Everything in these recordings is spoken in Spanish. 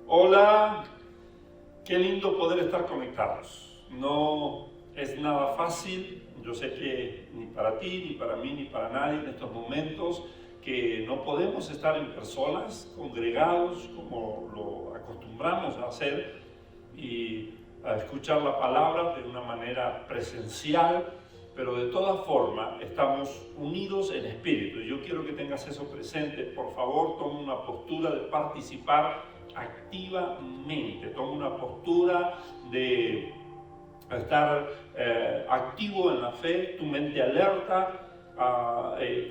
Hola, qué lindo poder estar conectados. No es nada fácil, yo sé que ni para ti, ni para mí, ni para nadie en estos momentos que no podemos estar en personas, congregados como lo acostumbramos a hacer y a escuchar la palabra de una manera presencial, pero de todas formas estamos unidos en espíritu. Y yo quiero que tengas eso presente. Por favor, toma una postura de participar activamente, toma una postura de estar activo en la fe, tu mente alerta,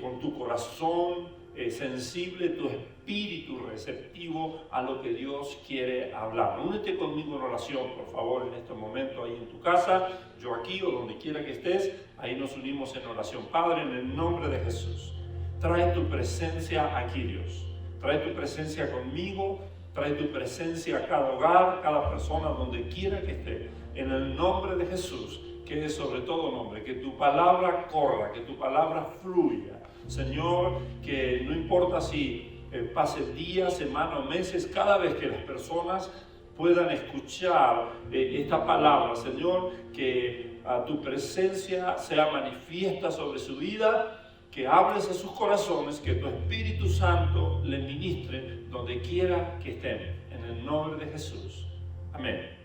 con tu corazón sensible, tu espíritu receptivo a lo que Dios quiere hablar. Únete conmigo en oración, por favor, en este momento, ahí en tu casa, yo aquí o donde quiera que estés, ahí nos unimos en oración. Padre, en el nombre de Jesús, trae tu presencia aquí, Dios. Trae tu presencia conmigo, trae tu presencia a cada hogar, cada persona, donde quiera que esté. En el nombre de Jesús, que es sobre todo nombre, que tu palabra corra, que tu palabra fluya. Señor, que no importa si pase días, semanas o meses, cada vez que las personas puedan escuchar esta palabra, Señor, que tu presencia sea manifiesta sobre su vida, que hables a sus corazones, que tu Espíritu Santo le ministre donde quiera que estén. En el nombre de Jesús. Amén.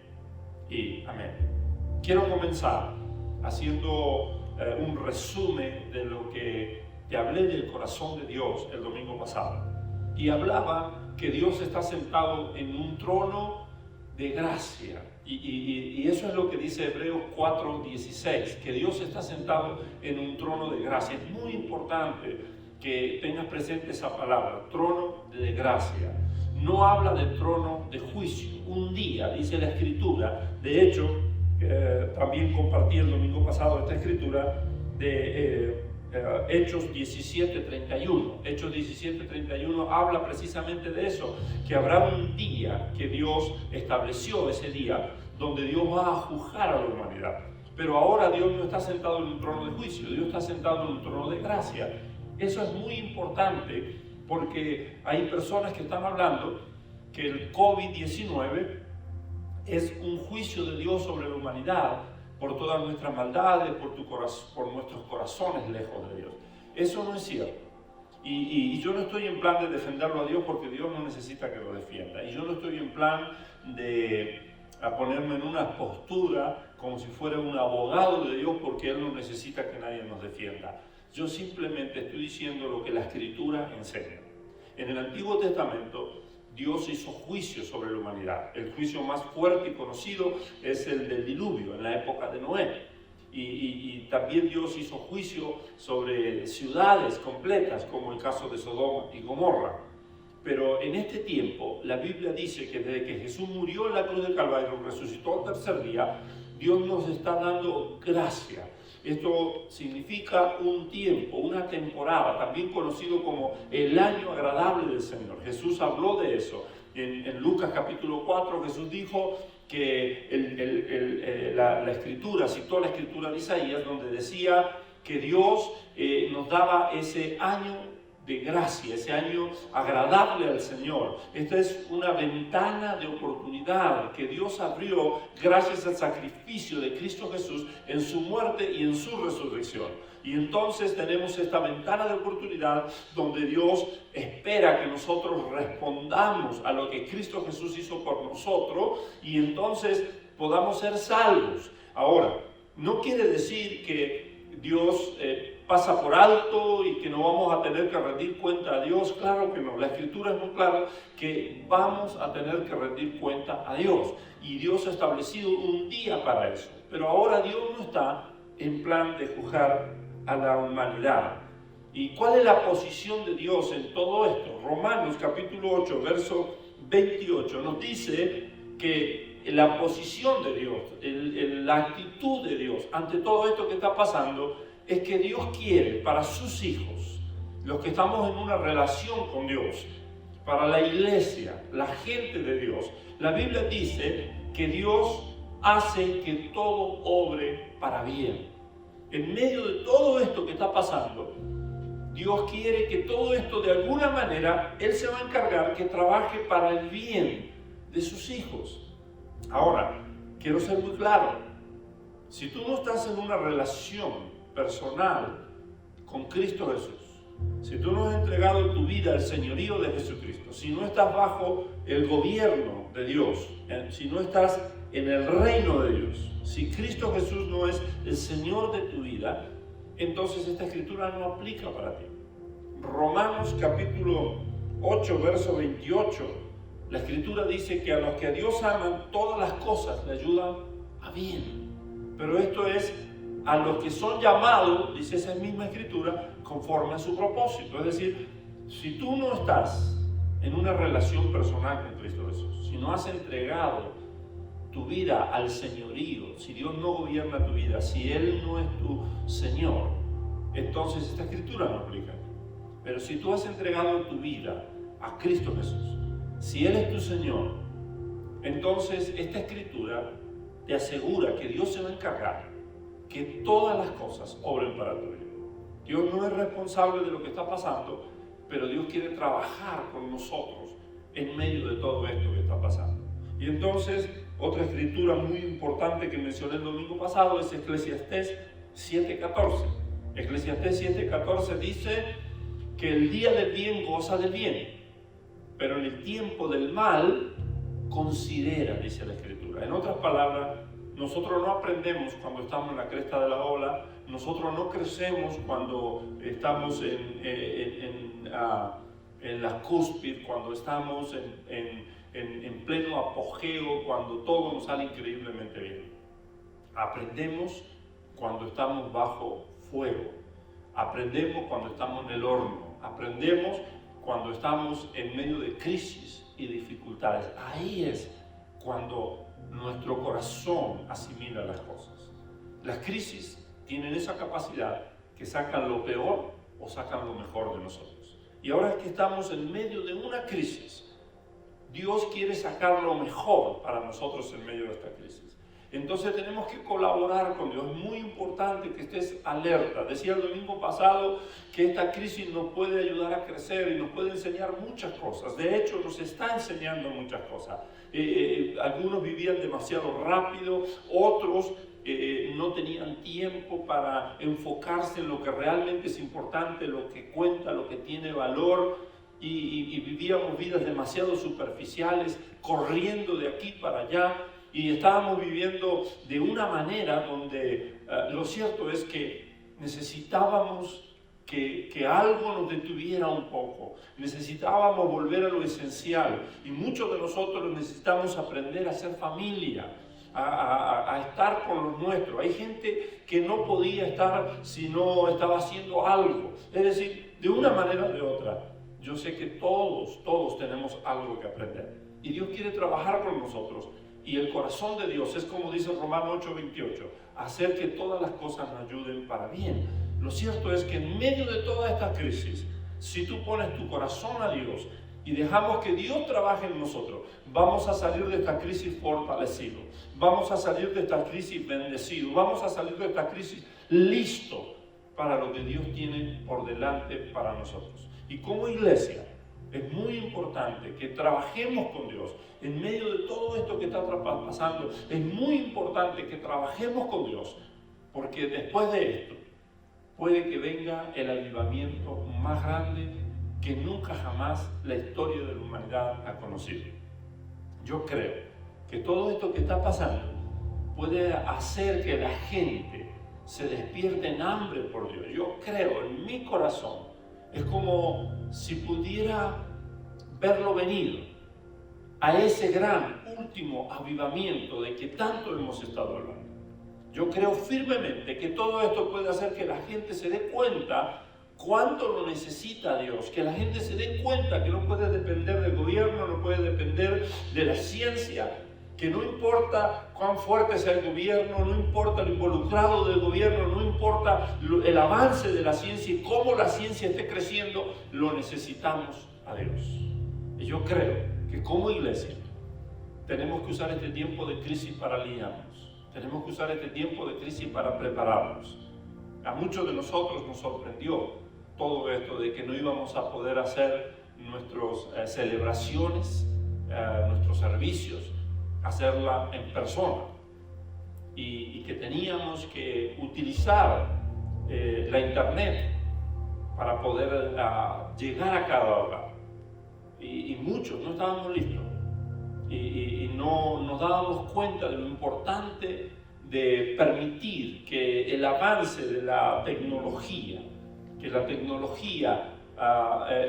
Y amén. Quiero comenzar haciendo un resumen de lo que te hablé del corazón de Dios el domingo pasado. Y hablaba que Dios está sentado en un trono de gracia. Y eso es lo que dice Hebreos 4:16, que Dios está sentado en un trono de gracia. Es muy importante que tengas presente esa palabra, trono de gracia. No habla de trono de juicio. Un día, dice la Escritura, de hecho, también compartí el domingo pasado esta Escritura de Hechos 17:31. Hechos 17:31 habla precisamente de eso, que habrá un día que Dios estableció, ese día donde Dios va a juzgar a la humanidad. Pero ahora Dios no está sentado en un trono de juicio, Dios está sentado en un trono de gracia. Eso es muy importante porque hay personas que están hablando que el COVID-19 es un juicio de Dios sobre la humanidad por todas nuestras maldades, por nuestros corazones lejos de Dios. Eso no es cierto. Y yo no estoy en plan de defenderlo a Dios porque Dios no necesita que lo defienda. Y yo no estoy en plan de ponerme en una postura como si fuera un abogado de Dios porque Él no necesita que nadie nos defienda. Yo simplemente estoy diciendo lo que la Escritura enseña. En el Antiguo Testamento, Dios hizo juicio sobre la humanidad. El juicio más fuerte y conocido es el del diluvio, en la época de Noé. Y también Dios hizo juicio sobre ciudades completas, como el caso de Sodoma y Gomorra. Pero en este tiempo, la Biblia dice que desde que Jesús murió en la cruz del Calvario, resucitó al tercer día, Dios nos está dando gracia. Esto significa un tiempo, una temporada, también conocido como el año agradable del Señor. Jesús habló de eso. En Lucas capítulo 4 Jesús dijo que la Escritura, citó la Escritura de Isaías, donde decía que Dios nos daba ese año de gracia, ese año agradable al Señor. Esta es una ventana de oportunidad que Dios abrió gracias al sacrificio de Cristo Jesús en su muerte y en su resurrección. Y entonces tenemos esta ventana de oportunidad donde Dios espera que nosotros respondamos a lo que Cristo Jesús hizo por nosotros y entonces podamos ser salvos. Ahora, no quiere decir que Dios pasa por alto y que no vamos a tener que rendir cuenta a Dios. Claro que no, la Escritura es muy clara que vamos a tener que rendir cuenta a Dios y Dios ha establecido un día para eso, pero ahora Dios no está en plan de juzgar a la humanidad. ¿Y cuál es la posición de Dios en todo esto? Romanos capítulo 8 verso 28 nos dice que la posición de Dios, la actitud de Dios ante todo esto que está pasando es que Dios quiere para sus hijos, los que estamos en una relación con Dios, para la iglesia, la gente de Dios. La Biblia dice que Dios hace que todo obre para bien. En medio de todo esto que está pasando, Dios quiere que todo esto de alguna manera Él se va a encargar que trabaje para el bien de sus hijos. Ahora, quiero ser muy claro, si tú no estás en una relación personal con Cristo Jesús, si tú no has entregado tu vida al señorío de Jesucristo, si no estás bajo el gobierno de Dios, si no estás en el reino de Dios, si Cristo Jesús no es el Señor de tu vida, entonces esta escritura no aplica para ti. Romanos capítulo 8, verso 28, la escritura dice que a los que a Dios aman, todas las cosas le ayudan a bien. Pero esto es a los que son llamados, dice esa misma escritura, conforme a su propósito. Es decir, si tú no estás en una relación personal con Cristo Jesús, si no has entregado tu vida al señorío, si Dios no gobierna tu vida, si Él no es tu Señor, entonces esta escritura no aplica. Pero si tú has entregado tu vida a Cristo Jesús, si Él es tu Señor, entonces esta escritura te asegura que Dios se va a encargar que todas las cosas obren para tu vida. Dios no es responsable de lo que está pasando, pero Dios quiere trabajar con nosotros en medio de todo esto que está pasando. Y entonces, otra escritura muy importante que mencioné el domingo pasado es Eclesiastés 7:14. Eclesiastés 7:14 dice que el día del bien goza del bien, pero en el tiempo del mal considera, dice la escritura. En otras palabras, nosotros no aprendemos cuando estamos en la cresta de la ola, nosotros no crecemos cuando estamos en la cúspide, cuando estamos en pleno apogeo, cuando todo nos sale increíblemente bien. Aprendemos cuando estamos bajo fuego, aprendemos cuando estamos en el horno, aprendemos cuando estamos en medio de crisis y dificultades. Ahí es cuando nuestro corazón asimila las cosas. Las crisis tienen esa capacidad que sacan lo peor o sacan lo mejor de nosotros. Y ahora que estamos en medio de una crisis, Dios quiere sacar lo mejor para nosotros en medio de esta crisis. Entonces tenemos que colaborar con Dios. Es muy importante que estés alerta. Decía el domingo pasado que esta crisis nos puede ayudar a crecer y nos puede enseñar muchas cosas. De hecho, nos está enseñando muchas cosas. Algunos vivían demasiado rápido, otros no tenían tiempo para enfocarse en lo que realmente es importante, lo que cuenta, lo que tiene valor, y vivíamos vidas demasiado superficiales, corriendo de aquí para allá, y estábamos viviendo de una manera donde lo cierto es que necesitábamos que algo nos detuviera un poco, necesitábamos volver a lo esencial, y muchos de nosotros necesitamos aprender a ser familia, a estar con los nuestros. Hay gente que no podía estar si no estaba haciendo algo, es decir, de una manera o de otra. Yo sé que todos tenemos algo que aprender, y Dios quiere trabajar con nosotros, y el corazón de Dios es, como dice Romanos 8:28, hacer que todas las cosas nos ayuden para bien. Lo cierto es que en medio de toda esta crisis, si tú pones tu corazón a Dios y dejamos que Dios trabaje en nosotros, vamos a salir de esta crisis fortalecidos, vamos a salir de esta crisis bendecidos, vamos a salir de esta crisis listo para lo que Dios tiene por delante para nosotros. Y como iglesia, es muy importante que trabajemos con Dios en medio de todo esto que está pasando. Es muy importante que trabajemos con Dios, porque después de esto puede que venga el avivamiento más grande que nunca jamás la historia de la humanidad ha conocido. Yo creo que todo esto que está pasando puede hacer que la gente se despierte en hambre por Dios. Yo creo en mi corazón, es como si pudiera verlo venir, a ese gran último avivamiento de que tanto hemos estado hablando. Yo creo firmemente que todo esto puede hacer que la gente se dé cuenta cuánto lo necesita Dios, que la gente se dé cuenta que no puede depender del gobierno, no puede depender de la ciencia, que no importa cuán fuerte sea el gobierno, no importa lo involucrado del gobierno, no importa el avance de la ciencia y cómo la ciencia esté creciendo, lo necesitamos a Dios. Y yo creo que como iglesia tenemos que usar este tiempo de crisis para alinearnos, tenemos que usar este tiempo de crisis para prepararnos. A muchos de nosotros nos sorprendió todo esto de que no íbamos a poder hacer nuestras celebraciones, nuestros servicios servicios, hacerla en persona. Y que teníamos que utilizar la internet para poder llegar a cada hogar. Y muchos no estábamos listos. Y no nos dábamos cuenta de lo importante de permitir que el avance de la tecnología, que la tecnología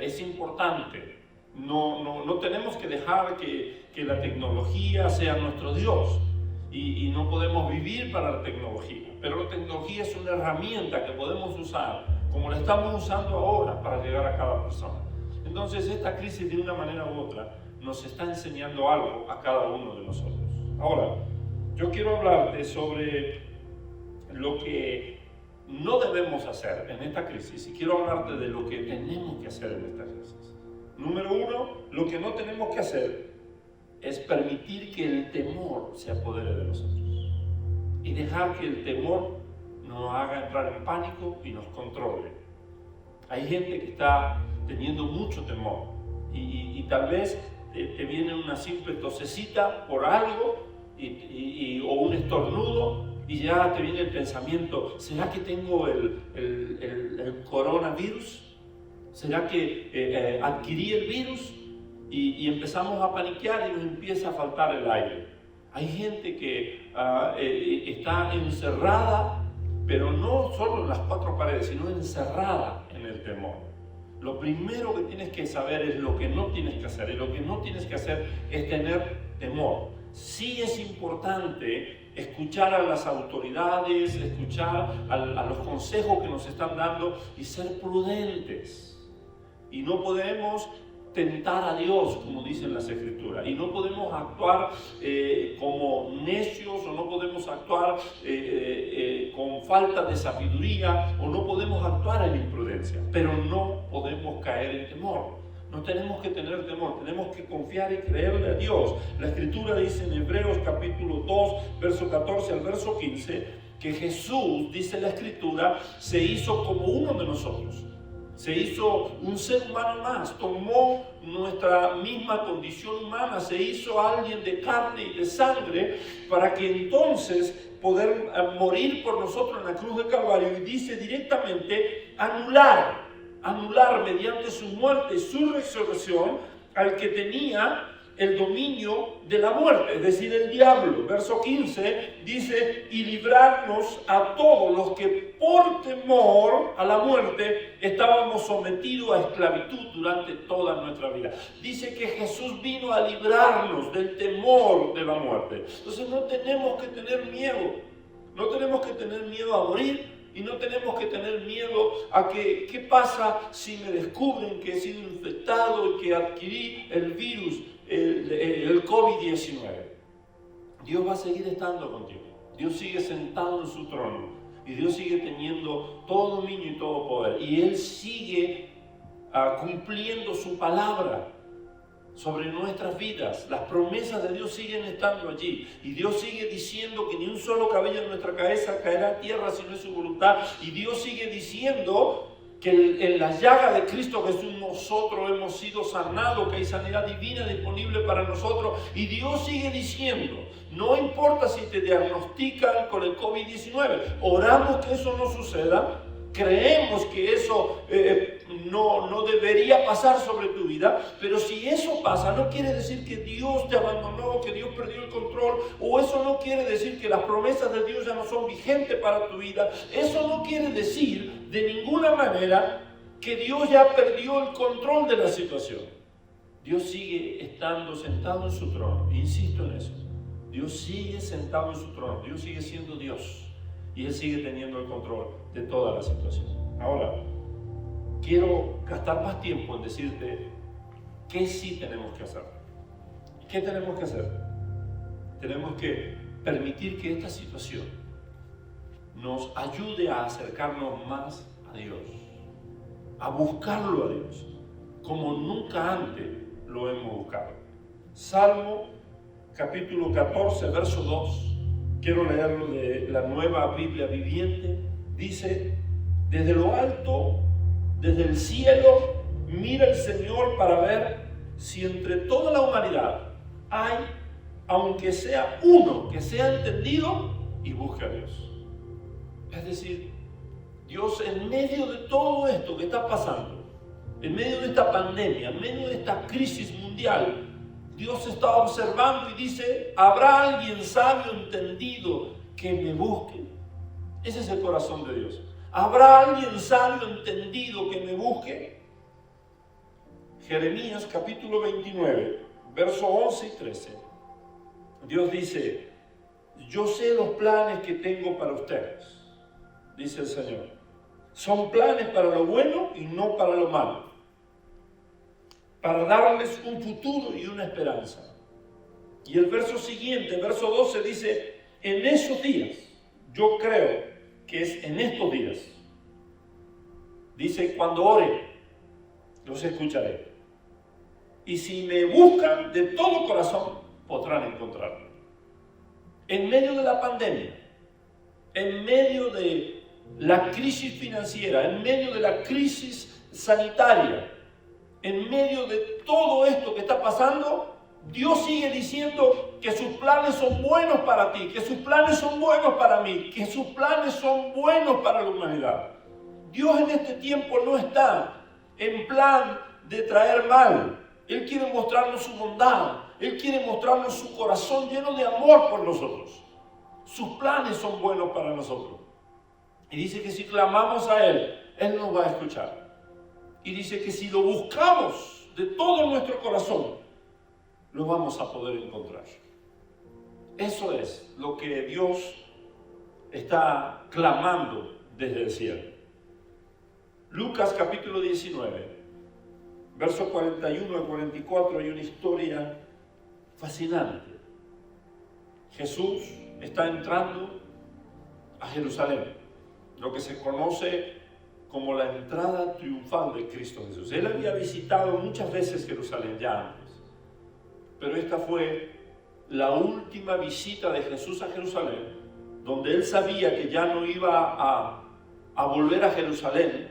es importante. No tenemos que dejar que la tecnología sea nuestro Dios y no podemos vivir para la tecnología. Pero la tecnología es una herramienta que podemos usar, como la estamos usando ahora, para llegar a cada persona. Entonces esta crisis, de una manera u otra, nos está enseñando algo a cada uno de nosotros. Ahora, yo quiero hablarte sobre lo que no debemos hacer en esta crisis y quiero hablarte de lo que tenemos que hacer en esta crisis. Número uno, lo que no tenemos que hacer es permitir que el temor se apodere de nosotros y dejar que el temor nos haga entrar en pánico y nos controle. Hay gente que está teniendo mucho temor y tal vez te viene una simple tosecita por algo o un estornudo y ya te viene el pensamiento: ¿será que tengo el coronavirus? ¿Será que adquirí el virus? Y empezamos a paniquear y nos empieza a faltar el aire. Hay gente que está encerrada, pero no solo en las cuatro paredes, sino encerrada en el temor. Lo primero que tienes que saber es lo que no tienes que hacer, y lo que no tienes que hacer es tener temor. Sí es importante escuchar a las autoridades, escuchar a los consejos que nos están dando y ser prudentes. Y no podemos tentar a Dios, como dicen las Escrituras, y no podemos actuar como necios, o no podemos actuar con falta de sabiduría, o no podemos actuar en imprudencia, pero no podemos caer en temor. No tenemos que tener temor, tenemos que confiar y creerle a Dios. La Escritura dice en Hebreos capítulo 2, verso 14 al verso 15, que Jesús, dice la Escritura, se hizo como uno de nosotros. Se hizo un ser humano más, tomó nuestra misma condición humana, se hizo alguien de carne y de sangre para que entonces poder morir por nosotros en la cruz de Calvario, y dice directamente anular mediante su muerte y su resurrección al que tenía el dominio de la muerte, es decir, el diablo. Verso 15 dice: y librarnos a todos los que por temor a la muerte estábamos sometidos a esclavitud durante toda nuestra vida. Dice que Jesús vino a librarnos del temor de la muerte. Entonces no tenemos que tener miedo, no tenemos que tener miedo a morir. Y no tenemos que tener miedo a que, ¿qué pasa si me descubren que he sido infectado y que adquirí el virus, el COVID-19? Dios va a seguir estando contigo. Dios sigue sentado en su trono. Y Dios sigue teniendo todo dominio y todo poder. Y Él sigue cumpliendo su palabra sobre nuestras vidas. Las promesas de Dios siguen estando allí, y Dios sigue diciendo que ni un solo cabello en nuestra cabeza caerá a tierra si no es su voluntad, y Dios sigue diciendo que en la llaga de Cristo Jesús nosotros hemos sido sanados, que hay sanidad divina disponible para nosotros, y Dios sigue diciendo: no importa si te diagnostican con el COVID-19, oramos que eso no suceda. Creemos que eso no debería pasar sobre tu vida, pero si eso pasa, no quiere decir que Dios te abandonó, que Dios perdió el control, o eso no quiere decir que las promesas de Dios ya no son vigentes para tu vida. Eso no quiere decir de ninguna manera que Dios ya perdió el control de la situación. Dios sigue estando sentado en su trono, insisto en eso. Dios sigue sentado en su trono, Dios sigue siendo Dios. Y Él sigue teniendo el control de toda la situación. Ahora, quiero gastar más tiempo en decirte qué sí tenemos que hacer. ¿Qué tenemos que hacer? Tenemos que permitir que esta situación nos ayude a acercarnos más a Dios, a buscarlo a Dios, como nunca antes lo hemos buscado. Salmo capítulo 14, verso 2. Quiero leerlo de la Nueva Biblia Viviente. Dice: desde lo alto, desde el cielo, mira el Señor para ver si entre toda la humanidad hay aunque sea uno que sea entendido, y busque a Dios. Es decir, Dios, en medio de todo esto que está pasando, en medio de esta pandemia, en medio de esta crisis mundial, Dios está observando y dice: ¿habrá alguien sabio, entendido, que me busque? Ese es el corazón de Dios. ¿Habrá alguien sabio, entendido, que me busque? Jeremías capítulo 29, versos 11 y 13. Dios dice: yo sé los planes que tengo para ustedes, dice el Señor. Son planes para lo bueno y no para lo malo, para darles un futuro y una esperanza. Y el verso siguiente, verso 12, dice: en esos días, yo creo que es en estos días, dice, cuando ore, los escucharé. Y si me buscan de todo corazón, podrán encontrarme. En medio de la pandemia, en medio de la crisis financiera, en medio de la crisis sanitaria, en medio de todo esto que está pasando, Dios sigue diciendo que sus planes son buenos para ti, que sus planes son buenos para mí, que sus planes son buenos para la humanidad. Dios en este tiempo no está en plan de traer mal. Él quiere mostrarnos su bondad. Él quiere mostrarnos su corazón lleno de amor por nosotros. Sus planes son buenos para nosotros. Y dice que si clamamos a Él, Él nos va a escuchar. Y dice que si lo buscamos de todo nuestro corazón, lo vamos a poder encontrar. Eso es lo que Dios está clamando desde el cielo. Lucas capítulo 19, versos 41 al 44, hay una historia fascinante. Jesús está entrando a Jerusalén, lo que se conoce como la entrada triunfal de Cristo Jesús. Él había visitado muchas veces Jerusalén ya antes, pero esta fue la última visita de Jesús a Jerusalén, donde él sabía que ya no iba a volver a Jerusalén,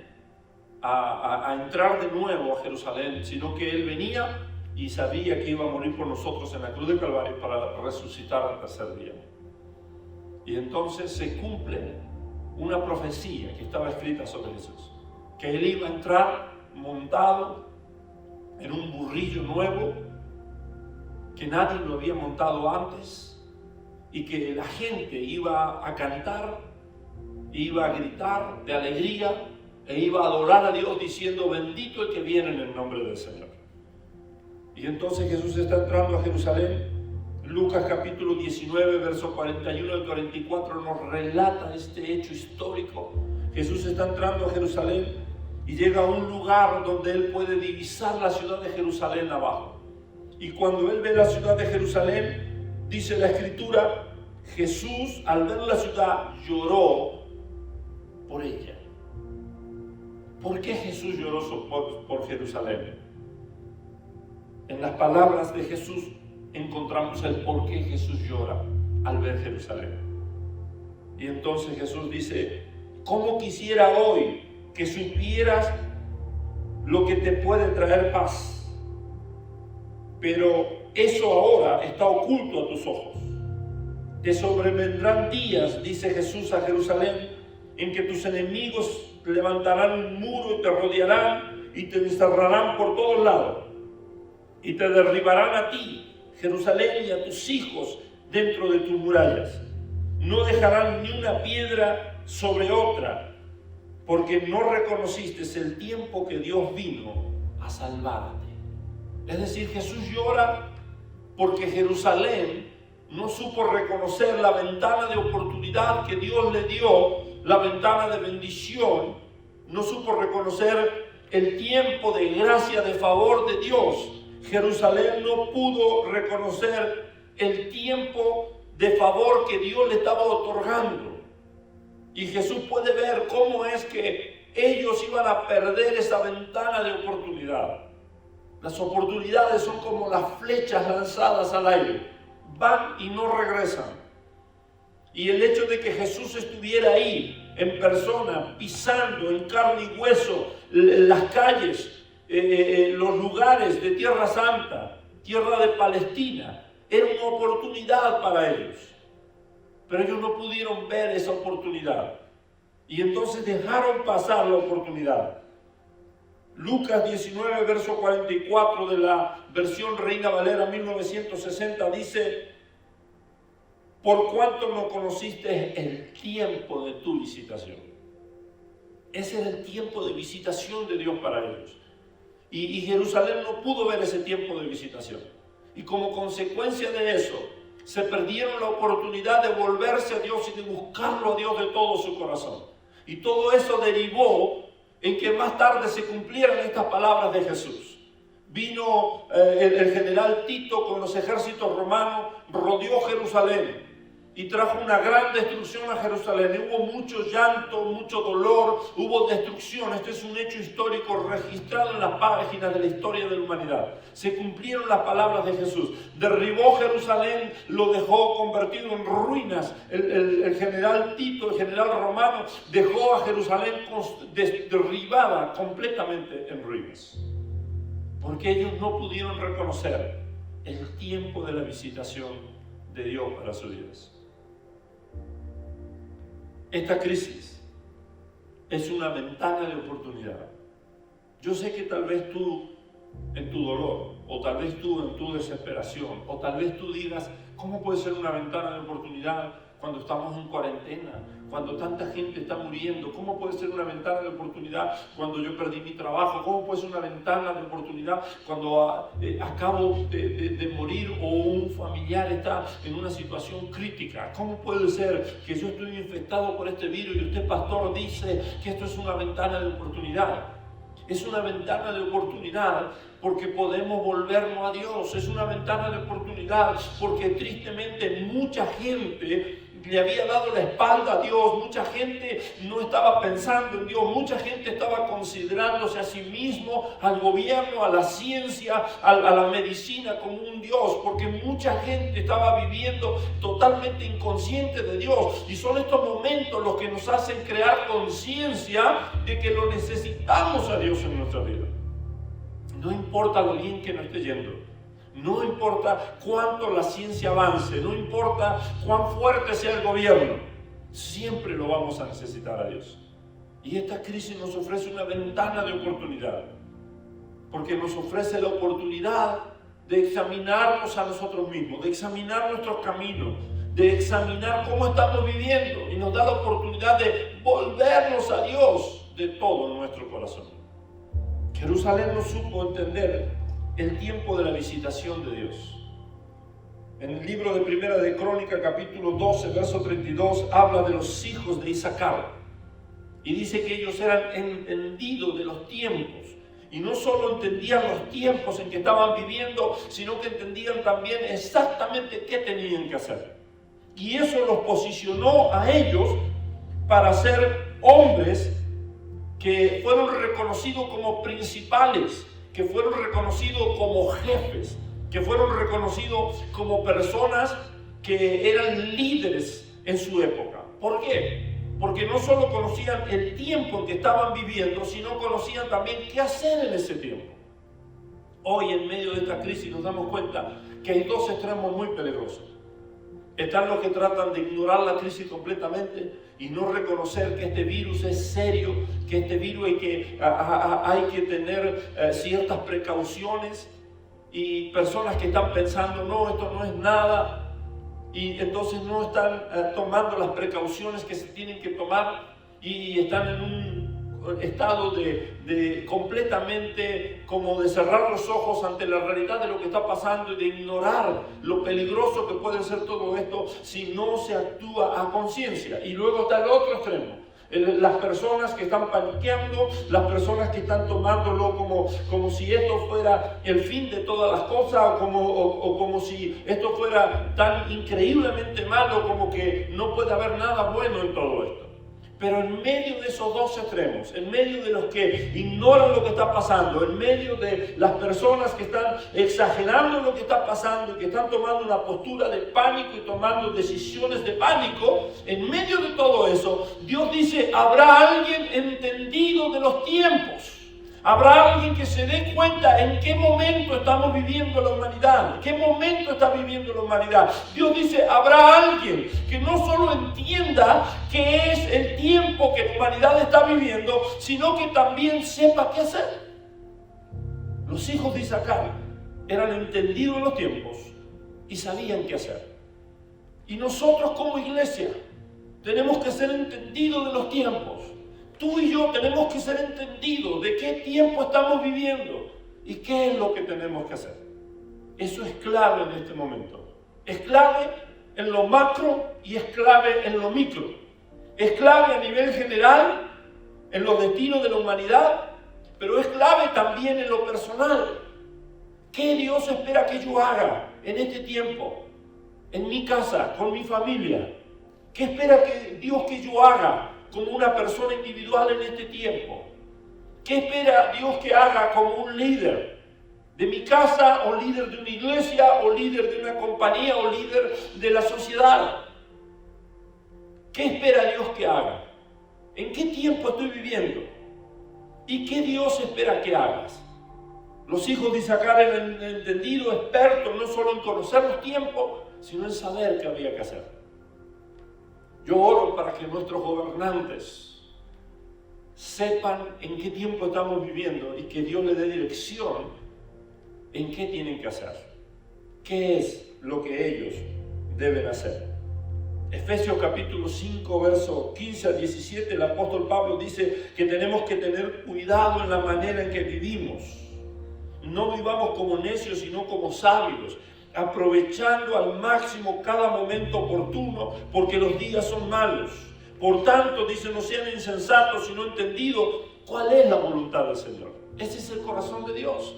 a entrar de nuevo a Jerusalén, sino que él venía y sabía que iba a morir por nosotros en la cruz del Calvario para resucitar al tercer día. Y entonces se cumple una profecía que estaba escrita sobre Jesús, que él iba a entrar montado en un burrillo nuevo, que nadie lo había montado antes, y que la gente iba a cantar, iba a gritar de alegría, e iba a adorar a Dios diciendo: bendito el que viene en el nombre del Señor. Y entonces Jesús está entrando a Jerusalén. Lucas capítulo 19, versos 41 al 44 nos relata este hecho histórico. Jesús está entrando a Jerusalén y llega a un lugar donde él puede divisar la ciudad de Jerusalén abajo. Y cuando él ve la ciudad de Jerusalén, dice la Escritura, Jesús al ver la ciudad lloró por ella. ¿Por qué Jesús lloró por Jerusalén? En las palabras de Jesús encontramos el por qué Jesús llora al ver Jerusalén. Y entonces Jesús dice: ¿cómo quisiera hoy que supieras lo que te puede traer paz? Pero eso ahora está oculto a tus ojos. Te sobrevendrán días, dice Jesús a Jerusalén, en que tus enemigos levantarán un muro y te rodearán y te encerrarán por todos lados. Y te derribarán a ti, Jerusalén, y a tus hijos dentro de tus murallas. No dejarán ni una piedra sobre otra, porque no reconociste el tiempo que Dios vino a salvarte. Es decir, Jesús llora porque Jerusalén no supo reconocer la ventana de oportunidad que Dios le dio, la ventana de bendición, no supo reconocer el tiempo de gracia, de favor de Dios. Jerusalén no pudo reconocer el tiempo de favor que Dios le estaba otorgando. Y Jesús puede ver cómo es que ellos iban a perder esa ventana de oportunidad. Las oportunidades son como las flechas lanzadas al aire. Van y no regresan. Y el hecho de que Jesús estuviera ahí en persona, pisando en carne y hueso las calles, los lugares de Tierra Santa, tierra de Palestina, Era una oportunidad para ellos. Pero ellos no pudieron ver esa oportunidad. Y entonces dejaron pasar la oportunidad. Lucas 19, verso 44 de la versión Reina Valera 1960 dice: por cuanto no conociste el tiempo de tu visitación. Ese era el tiempo de visitación de Dios para ellos. Y Jerusalén no pudo ver ese tiempo de visitación. Y como consecuencia de eso, se perdieron la oportunidad de volverse a Dios y de buscarlo a Dios de todo su corazón. Y todo eso derivó en que más tarde se cumplieran estas palabras de Jesús. Vino el general Tito con los ejércitos romanos, rodeó Jerusalén y trajo una gran destrucción a Jerusalén. Hubo mucho llanto, mucho dolor, hubo destrucción. Este es un hecho histórico registrado en las páginas de la historia de la humanidad. Se cumplieron las palabras de Jesús. Derribó Jerusalén, lo dejó convertido en ruinas. El general Tito, el general romano, dejó a Jerusalén derribada completamente en ruinas. Porque ellos no pudieron reconocer el tiempo de la visitación de Dios para sus vidas. Esta crisis es una ventana de oportunidad. Yo sé que tal vez tú en tu dolor, o tal vez tú en tu desesperación, o tal vez tú digas: ¿cómo puede ser una ventana de oportunidad cuando estamos en cuarentena, cuando tanta gente está muriendo? ¿Cómo puede ser una ventana de oportunidad cuando yo perdí mi trabajo? ¿Cómo puede ser una ventana de oportunidad cuando acabo de morir o un familiar está en una situación crítica? ¿Cómo puede ser que yo estoy infectado por este virus y usted, pastor, dice que esto es una ventana de oportunidad? Es una ventana de oportunidad porque podemos volvernos a Dios. Es una ventana de oportunidad porque tristemente mucha gente le había dado la espalda a Dios, mucha gente no estaba pensando en Dios, mucha gente estaba considerándose a sí mismo, al gobierno, a la ciencia, a la medicina como un Dios, porque mucha gente estaba viviendo totalmente inconsciente de Dios. Y son estos momentos los que nos hacen crear conciencia de que lo necesitamos a Dios en nuestra vida. No importa lo bien que nos esté yendo, no importa cuánto la ciencia avance, no importa cuán fuerte sea el gobierno, siempre lo vamos a necesitar a Dios. Y esta crisis nos ofrece una ventana de oportunidad, porque nos ofrece la oportunidad de examinarnos a nosotros mismos, de examinar nuestros caminos, de examinar cómo estamos viviendo, y nos da la oportunidad de volvernos a Dios de todo nuestro corazón. Jerusalén no supo entender el tiempo de la visitación de Dios. En el libro de Primera de Crónica, capítulo 12, verso 32, habla de los hijos de Isaacar. Y dice que ellos eran entendidos de los tiempos. Y no solo entendían los tiempos en que estaban viviendo, sino que entendían también exactamente qué tenían que hacer. Y eso los posicionó a ellos para ser hombres que fueron reconocidos como principales, que fueron reconocidos como jefes, que fueron reconocidos como personas que eran líderes en su época. ¿Por qué? Porque no solo conocían el tiempo en que estaban viviendo, sino conocían también qué hacer en ese tiempo. Hoy, en medio de esta crisis, nos damos cuenta que hay dos extremos muy peligrosos. Están los que tratan de ignorar la crisis completamente y no reconocer que este virus es serio, que este virus hay que tener ciertas precauciones, y personas que están pensando: no, esto no es nada, y entonces no están tomando las precauciones que se tienen que tomar y están en un estado de completamente como de cerrar los ojos ante la realidad de lo que está pasando y de ignorar lo peligroso que puede ser todo esto si no se actúa a conciencia. Y luego está el otro extremo, las personas que están paniqueando, las personas que están tomándolo como si esto fuera el fin de todas las cosas, o como si esto fuera tan increíblemente malo como que no puede haber nada bueno en todo esto. Pero en medio de esos dos extremos, en medio de los que ignoran lo que está pasando, en medio de las personas que están exagerando lo que está pasando y que están tomando una postura de pánico y tomando decisiones de pánico, en medio de todo eso, Dios dice: habrá alguien entendido de los tiempos. Habrá alguien que se dé cuenta en qué momento estamos viviendo la humanidad, qué momento está viviendo la humanidad. Dios dice, habrá alguien que no solo entienda qué es el tiempo que la humanidad está viviendo, sino que también sepa qué hacer. Los hijos de Isaacar eran entendidos en los tiempos y sabían qué hacer. Y nosotros como iglesia tenemos que ser entendidos de los tiempos. Tú y yo tenemos que ser entendidos de qué tiempo estamos viviendo y qué es lo que tenemos que hacer. Eso es clave en este momento. Es clave en lo macro y es clave en lo micro. Es clave a nivel general en los destinos de la humanidad, pero es clave también en lo personal. ¿Qué Dios espera que yo haga en este tiempo? En mi casa, con mi familia. ¿Qué espera Dios que yo haga como una persona individual en este tiempo? ¿Qué espera Dios que haga como un líder de mi casa, o líder de una iglesia, o líder de una compañía, o líder de la sociedad? ¿Qué espera Dios que haga? ¿En qué tiempo estoy viviendo? ¿Y qué Dios espera que hagas? Los hijos de Isaacar eran entendidos, expertos, no solo en conocer los tiempos, sino en saber qué había que hacer. Yo oro para que nuestros gobernantes sepan en qué tiempo estamos viviendo y que Dios les dé dirección en qué tienen que hacer. ¿Qué es lo que ellos deben hacer? Efesios capítulo 5, verso 15 a 17, el apóstol Pablo dice que tenemos que tener cuidado en la manera en que vivimos. No vivamos como necios, sino como sabios, aprovechando al máximo cada momento oportuno, porque los días son malos. Por tanto, dice, no sean insensatos, sino entendidos cuál es la voluntad del Señor. Ese es el corazón de Dios,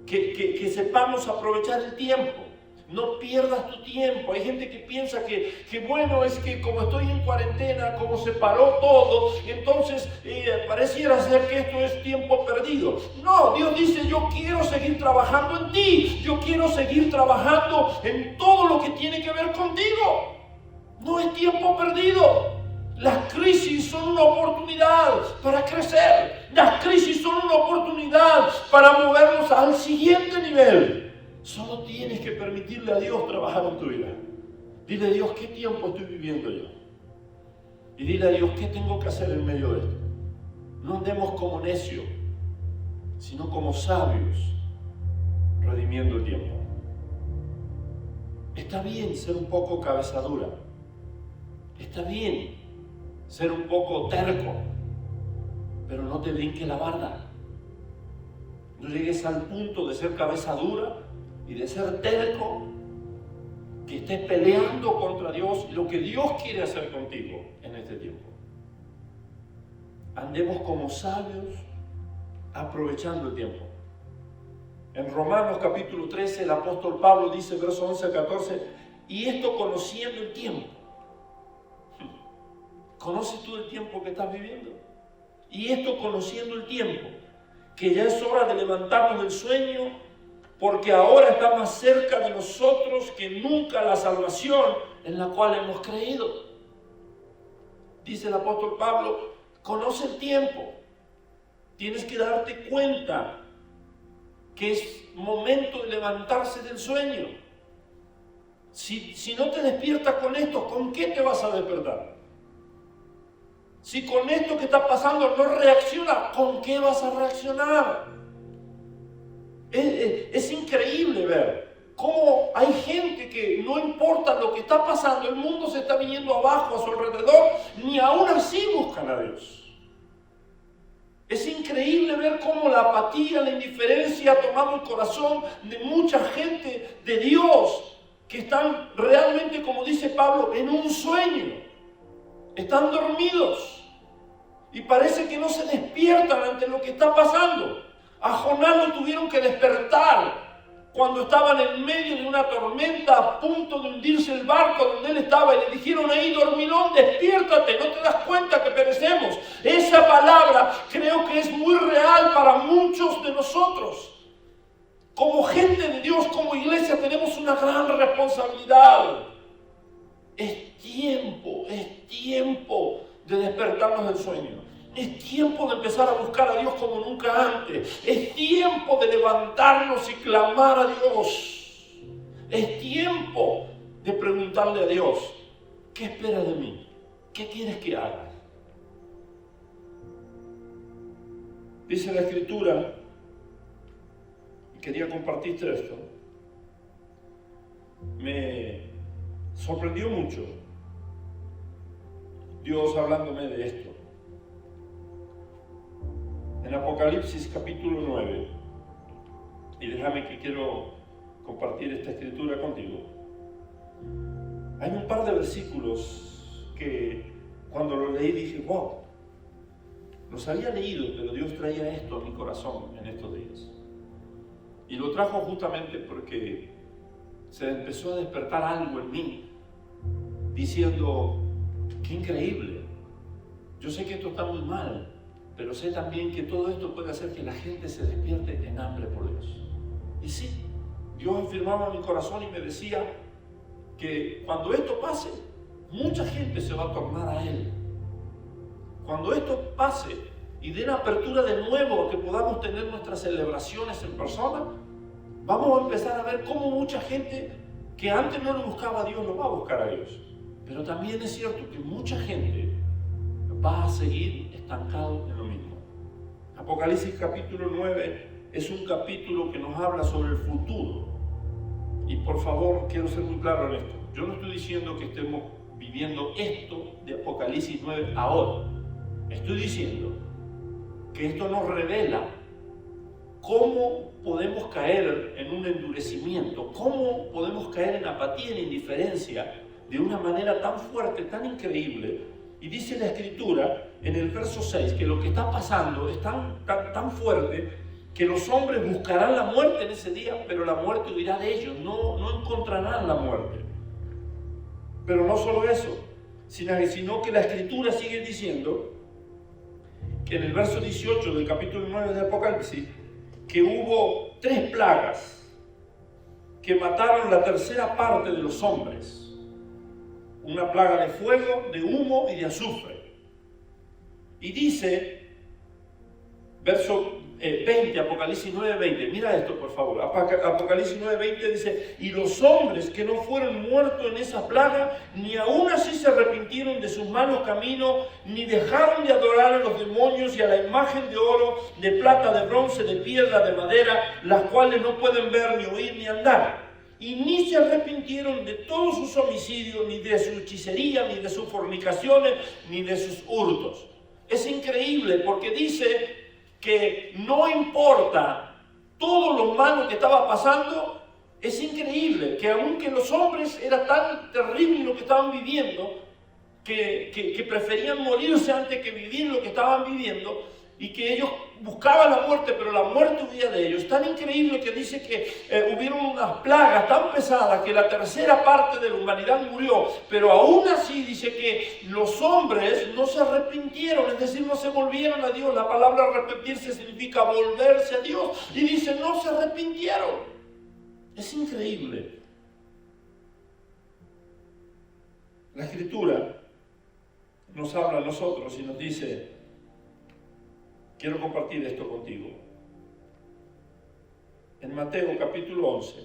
que sepamos aprovechar el tiempo. No pierdas tu tiempo. Hay gente que piensa que bueno, es que como estoy en cuarentena, como se paró todo, entonces pareciera ser que esto es tiempo perdido. No, Dios dice, yo quiero seguir trabajando en ti. Yo quiero seguir trabajando en todo lo que tiene que ver contigo. No es tiempo perdido. Las crisis son una oportunidad para crecer. Las crisis son una oportunidad para movernos al siguiente nivel. Solo tienes que permitirle a Dios trabajar en tu vida. Dile a Dios, ¿qué tiempo estoy viviendo yo? Y dile a Dios, ¿qué tengo que hacer en medio de esto? No andemos como necios, sino como sabios, redimiendo el tiempo. Está bien ser un poco cabeza dura. Está bien ser un poco terco, pero no te brinque la barda. No llegues al punto de ser cabeza dura y de ser terco, que estés peleando contra Dios y lo que Dios quiere hacer contigo en este tiempo. Andemos como sabios, aprovechando el tiempo. En Romanos capítulo 13, el apóstol Pablo dice, versos 11 a 14, y esto conociendo el tiempo. ¿Conoces tú el tiempo que estás viviendo? Y esto conociendo el tiempo, que ya es hora de levantarnos del sueño, porque ahora está más cerca de nosotros que nunca la salvación en la cual hemos creído. Dice el apóstol Pablo, conoce el tiempo. Tienes que darte cuenta que es momento de levantarse del sueño. Si no te despiertas con esto, ¿con qué te vas a despertar? Si con esto que está pasando no reaccionas, ¿con qué vas a reaccionar? Es increíble ver cómo hay gente que no importa lo que está pasando, el mundo se está viniendo abajo a su alrededor, ni aún así buscan a Dios. Es increíble ver cómo la apatía, la indiferencia ha tomado el corazón de mucha gente de Dios, que están realmente, como dice Pablo, en un sueño. Están dormidos y parece que no se despiertan ante lo que está pasando. A Jonás lo tuvieron que despertar cuando estaban en medio de una tormenta, a punto de hundirse el barco donde él estaba, y le dijeron ahí, dormilón, despiértate, ¿no te das cuenta que perecemos? Esa palabra creo que es muy real para muchos de nosotros. Como gente de Dios, como iglesia, tenemos una gran responsabilidad. Es tiempo de despertarnos del sueño. Es tiempo de empezar a buscar a Dios como nunca antes. Es tiempo de levantarnos y clamar a Dios. Es tiempo de preguntarle a Dios, ¿qué esperas de mí? ¿Qué quieres que haga? Dice la Escritura, y quería compartirte esto, me sorprendió mucho Dios hablándome de esto. En Apocalipsis capítulo 9, y déjame que quiero compartir esta escritura contigo, hay un par de versículos que cuando lo leí dije, wow, los había leído, pero Dios traía esto a mi corazón en estos días. Y lo trajo justamente porque se empezó a despertar algo en mí, diciendo, qué increíble, yo sé que esto está muy mal, pero sé también que todo esto puede hacer que la gente se despierte en hambre por Dios. Y sí, Dios afirmaba en mi corazón y me decía que cuando esto pase, mucha gente se va a tornar a Él. Cuando esto pase y den apertura de nuevo a que podamos tener nuestras celebraciones en persona, vamos a empezar a ver cómo mucha gente que antes no lo buscaba a Dios, lo va a buscar a Dios. Pero también es cierto que mucha gente va a seguir estancado en lo mismo. Apocalipsis capítulo 9 es un capítulo que nos habla sobre el futuro. Y por favor, quiero ser muy claro en esto. Yo no estoy diciendo que estemos viviendo esto de Apocalipsis 9 ahora. Estoy diciendo que esto nos revela cómo podemos caer en un endurecimiento, cómo podemos caer en apatía, en indiferencia, de una manera tan fuerte, tan increíble. Y dice la Escritura en el verso 6 que lo que está pasando es tan fuerte que los hombres buscarán la muerte en ese día, pero la muerte huirá de ellos, no encontrarán la muerte. Pero no solo eso, sino que la Escritura sigue diciendo que en el verso 18 del capítulo 9 de Apocalipsis, que hubo 3 plagas que mataron la tercera parte de los hombres. Una plaga de fuego, de humo y de azufre. Y dice, verso 20, Apocalipsis 9:20, mira esto por favor, Apocalipsis 9:20 dice, y los hombres que no fueron muertos en esa plaga, ni aún así se arrepintieron de sus malos caminos, ni dejaron de adorar a los demonios y a la imagen de oro, de plata, de bronce, de piedra, de madera, las cuales no pueden ver, ni oír, ni andar. Y ni se arrepintieron de todos sus homicidios, ni de su hechicería, ni de sus fornicaciones, ni de sus hurtos. Es increíble porque dice que no importa todo lo malo que estaba pasando, es increíble que aunque los hombres era tan terrible lo que estaban viviendo, que preferían morirse antes que vivir lo que estaban viviendo, y que ellos buscaban la muerte, pero la muerte huía de ellos. Tan increíble que dice que hubieron unas plagas tan pesadas que la tercera parte de la humanidad murió, pero aún así dice que los hombres no se arrepintieron, es decir, no se volvieron a Dios. La palabra arrepentirse significa volverse a Dios, y dice no se arrepintieron. Es increíble. La Escritura nos habla a nosotros y nos dice, quiero compartir esto contigo. En Mateo capítulo 11,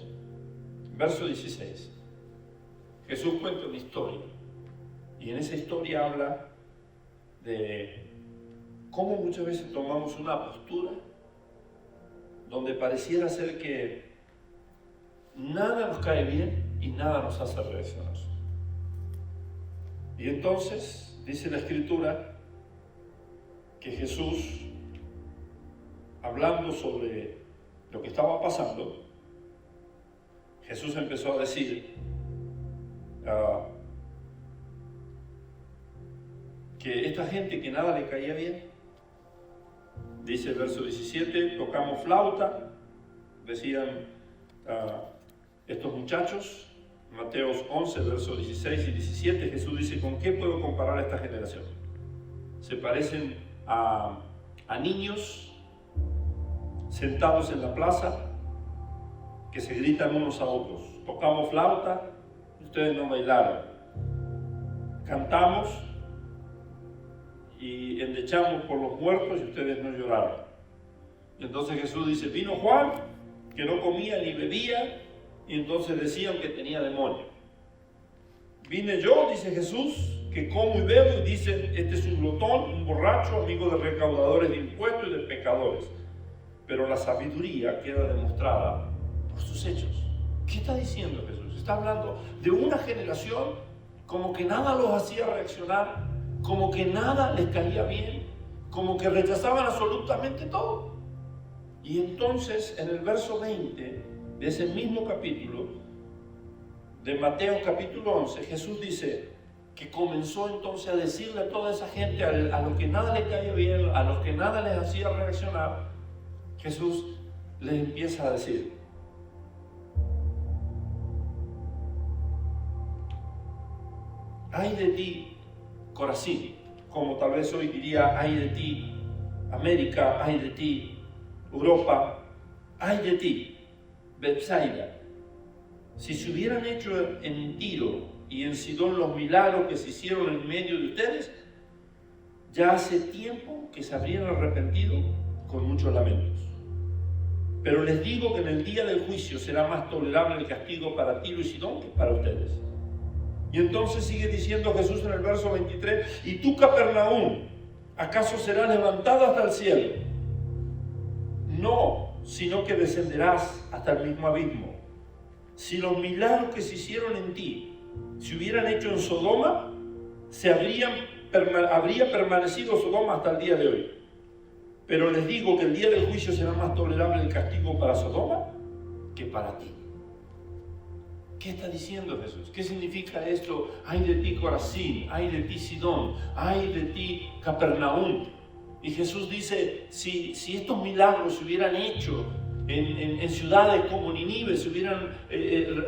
verso 16, Jesús cuenta una historia. Y en esa historia habla de cómo muchas veces tomamos una postura donde pareciera ser que nada nos cae bien y nada nos hace reaccionar. Y entonces dice la Escritura que Jesús, hablando sobre lo que estaba pasando, Jesús empezó a decir que esta gente que nada le caía bien, dice el verso 17, tocamos flauta, decían estos muchachos. Mateo 11, versos 16 y 17, Jesús dice, ¿con qué puedo comparar a esta generación? Se parecen a niños sentados en la plaza que se gritan unos a otros. Tocamos flauta, ustedes no bailaron. Cantamos y endechamos por los muertos y ustedes no lloraron. Y entonces Jesús dice, vino Juan, que no comía ni bebía, y entonces decían que tenía demonio. Vine yo, dice Jesús, que como y bebo, y dicen, este es un glotón, un borracho, amigo de recaudadores de impuestos y de pecadores. Pero la sabiduría queda demostrada por sus hechos. ¿Qué está diciendo Jesús? Está hablando de una generación como que nada los hacía reaccionar, como que nada les caía bien, como que rechazaban absolutamente todo. Y entonces en el verso 20 de ese mismo capítulo, de Mateo capítulo 11, Jesús dice que comenzó entonces a decirle a toda esa gente, a los que nada les caía bien, a los que nada les hacía reaccionar, Jesús les empieza a decir, ay de ti, Corazín, como tal vez hoy diría, ay de ti, América, ay de ti, Europa, ay de ti, Betsaida. Si se hubieran hecho en Tiro y en Sidón los milagros que se hicieron en medio de ustedes, ya hace tiempo que se habrían arrepentido con muchos lamentos. Pero les digo que en el día del juicio será más tolerable el castigo para Tiro y Sidón que para ustedes. Y entonces sigue diciendo Jesús en el verso 23, y tú, Capernaum, ¿acaso serás levantada hasta el cielo? No, sino que descenderás hasta el mismo abismo. Si los milagros que se hicieron en ti se hubieran hecho en Sodoma, habría permanecido Sodoma hasta el día de hoy. Pero les digo que el día del juicio será más tolerable el castigo para Sodoma que para ti. ¿Qué está diciendo Jesús? ¿Qué significa esto? Ay de ti, Corazín, ay de ti, Sidón, ay de ti, Capernaum. Y Jesús dice, si estos milagros se hubieran hecho en ciudades como Nínive,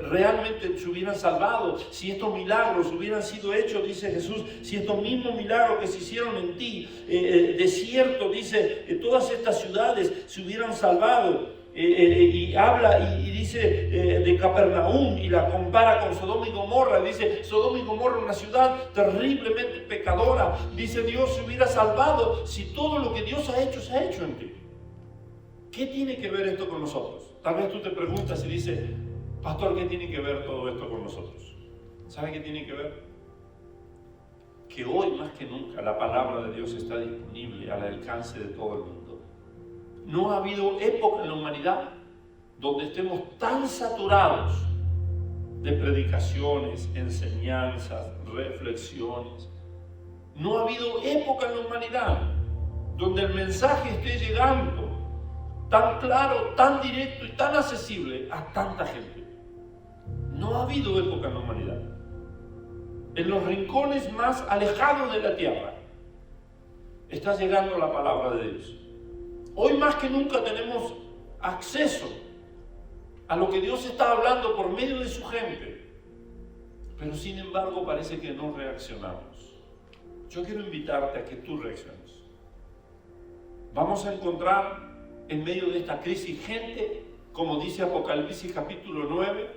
realmente se hubieran salvado, si estos milagros hubieran sido hechos, dice Jesús, si estos mismos milagros que se hicieron en ti, desierto, dice, todas estas ciudades se hubieran salvado. Y habla y dice de Capernaum y la compara con Sodoma y Gomorra. Dice Sodoma y Gomorra, una ciudad terriblemente pecadora. Dice Dios se hubiera salvado si todo lo que Dios ha hecho se ha hecho en ti. ¿Qué tiene que ver esto con nosotros? Tal vez tú te preguntas y dices, pastor, ¿qué tiene que ver todo esto con nosotros? ¿Sabe qué tiene que ver? Que hoy más que nunca la palabra de Dios está disponible al alcance de todo el mundo. No ha habido época en la humanidad donde estemos tan saturados de predicaciones, enseñanzas, reflexiones. No ha habido época en la humanidad donde el mensaje esté llegando tan claro, tan directo y tan accesible a tanta gente. No ha habido época en la humanidad. En los rincones más alejados de la tierra está llegando la palabra de Dios. Hoy más que nunca tenemos acceso a lo que Dios está hablando por medio de su gente, pero sin embargo parece que no reaccionamos. Yo quiero invitarte a que tú reacciones. Vamos a encontrar en medio de esta crisis gente, como dice Apocalipsis capítulo 9,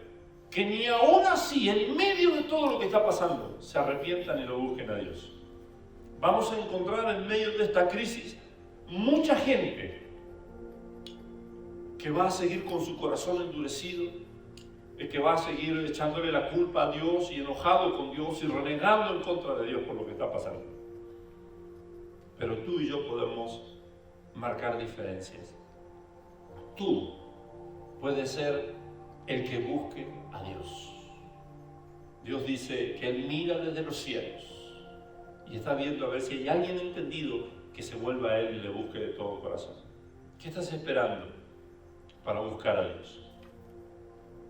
que ni aún así, en medio de todo lo que está pasando, se arrepientan y lo busquen a Dios. Vamos a encontrar en medio de esta crisis mucha gente que va a seguir con su corazón endurecido, que va a seguir echándole la culpa a Dios y enojado con Dios y renegando en contra de Dios por lo que está pasando. Pero tú y yo podemos marcar diferencias. Tú puedes ser el que busque a Dios. Dios dice que Él mira desde los cielos y está viendo a ver si hay alguien entendido que se vuelva a Él y le busque de todo corazón. ¿Qué estás esperando para buscar a Dios?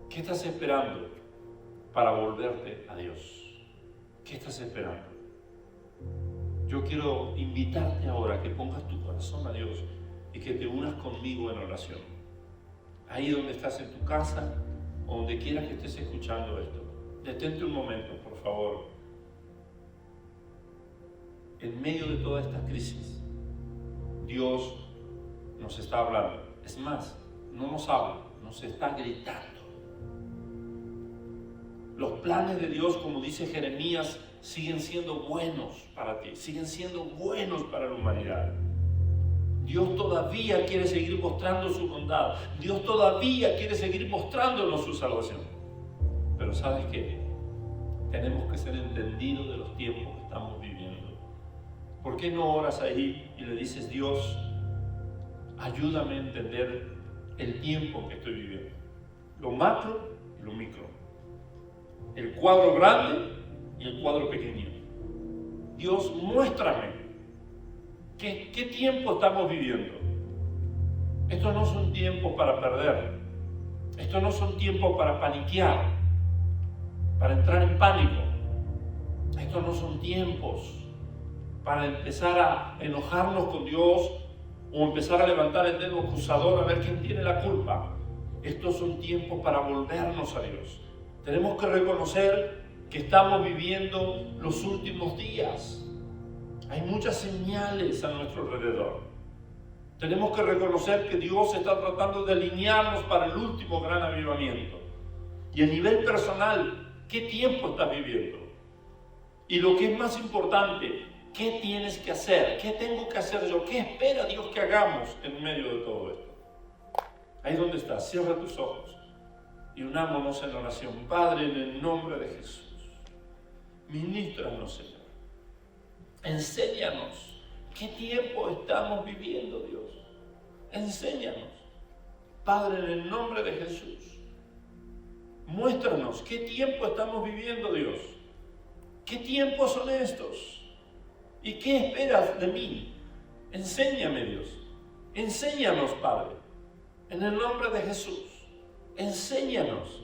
¿Qué estás esperando para volverte a Dios? ¿Qué estás esperando? Yo quiero invitarte ahora a que pongas tu corazón a Dios y que te unas conmigo en oración. Ahí donde estás en tu casa o donde quieras que estés escuchando esto, detente un momento, por favor. En medio de toda esta crisis, Dios nos está hablando. Es más, no nos habla, nos está gritando. Los planes de Dios, como dice Jeremías, siguen siendo buenos para ti, siguen siendo buenos para la humanidad. Dios todavía quiere seguir mostrando su bondad. Dios todavía quiere seguir mostrándonos su salvación. Pero ¿sabes qué? Tenemos que ser entendidos de los tiempos que estamos viviendo. ¿Por qué no oras ahí y le dices, Dios, ayúdame a entender el tiempo que estoy viviendo? Lo macro y lo micro. El cuadro grande y el cuadro pequeño. Dios, muéstrame qué tiempo estamos viviendo. Estos no son tiempos para perder. Estos no son tiempos para paniquear, para entrar en pánico. Estos no son tiempos para empezar a enojarnos con Dios o empezar a levantar el dedo acusador a ver quién tiene la culpa. Estos son tiempos para volvernos a Dios. Tenemos que reconocer que estamos viviendo los últimos días. Hay muchas señales a nuestro alrededor. Tenemos que reconocer que Dios está tratando de alinearnos para el último gran avivamiento. Y a nivel personal, ¿qué tiempo estás viviendo? Y lo que es más importante, ¿qué tienes que hacer? ¿Qué tengo que hacer yo? ¿Qué espera Dios que hagamos en medio de todo esto? Ahí donde estás, cierra tus ojos y unámonos en la oración. Padre, en el nombre de Jesús, ministranos, Señor. Enséñanos qué tiempo estamos viviendo, Dios. Enséñanos. Padre, en el nombre de Jesús, muéstranos qué tiempo estamos viviendo, Dios. ¿Qué tiempos son estos? ¿Y qué esperas de mí? Enséñame, Dios. Enséñanos, Padre. En el nombre de Jesús, enséñanos.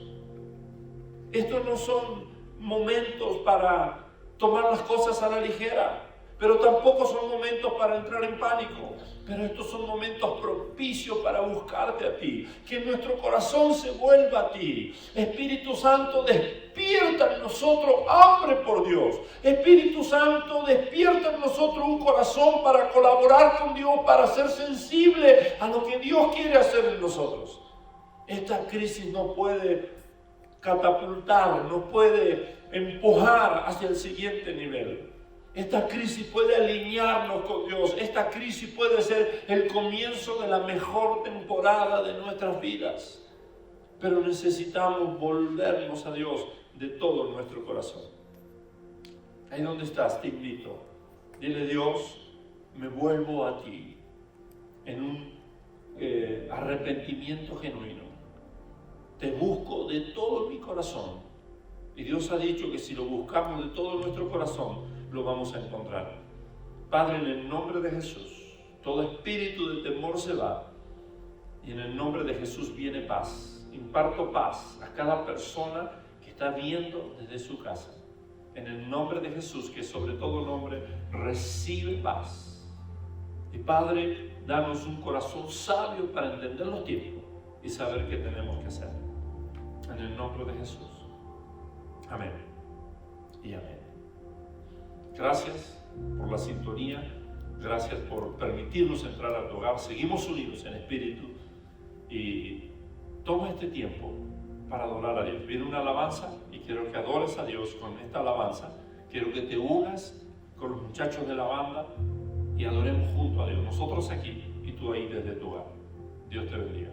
Estos no son momentos para tomar las cosas a la ligera, pero tampoco son momentos para entrar en pánico. Pero estos son momentos propicios para buscarte a ti, que nuestro corazón se vuelva a ti. Espíritu Santo, despierta en nosotros hambre por Dios. Espíritu Santo, despierta en nosotros un corazón para colaborar con Dios, para ser sensible a lo que Dios quiere hacer en nosotros. Esta crisis nos puede catapultar, nos puede empujar hacia el siguiente nivel. Esta crisis puede alinearnos con Dios. Esta crisis puede ser el comienzo de la mejor temporada de nuestras vidas. Pero necesitamos volvernos a Dios de todo nuestro corazón. Ahí donde estás, te invito. Dile, Dios, me vuelvo a ti en un arrepentimiento genuino. Te busco de todo mi corazón. Y Dios ha dicho que si lo buscamos de todo nuestro corazón, lo vamos a encontrar. Padre, en el nombre de Jesús, todo espíritu de temor se va. Y en el nombre de Jesús viene paz. Imparto paz a cada persona que está viendo desde su casa. En el nombre de Jesús, que sobre todo nombre, recibe paz. Y Padre, danos un corazón sabio para entender los tiempos y saber qué tenemos que hacer. En el nombre de Jesús. Amén. Y amén. Gracias por la sintonía. Gracias por permitirnos entrar a tu hogar. Seguimos unidos en espíritu. Y toma este tiempo para adorar a Dios. Viene una alabanza y quiero que adores a Dios con esta alabanza. Quiero que te unas con los muchachos de la banda y adoremos junto a Dios. Nosotros aquí y tú ahí desde tu hogar. Dios te bendiga.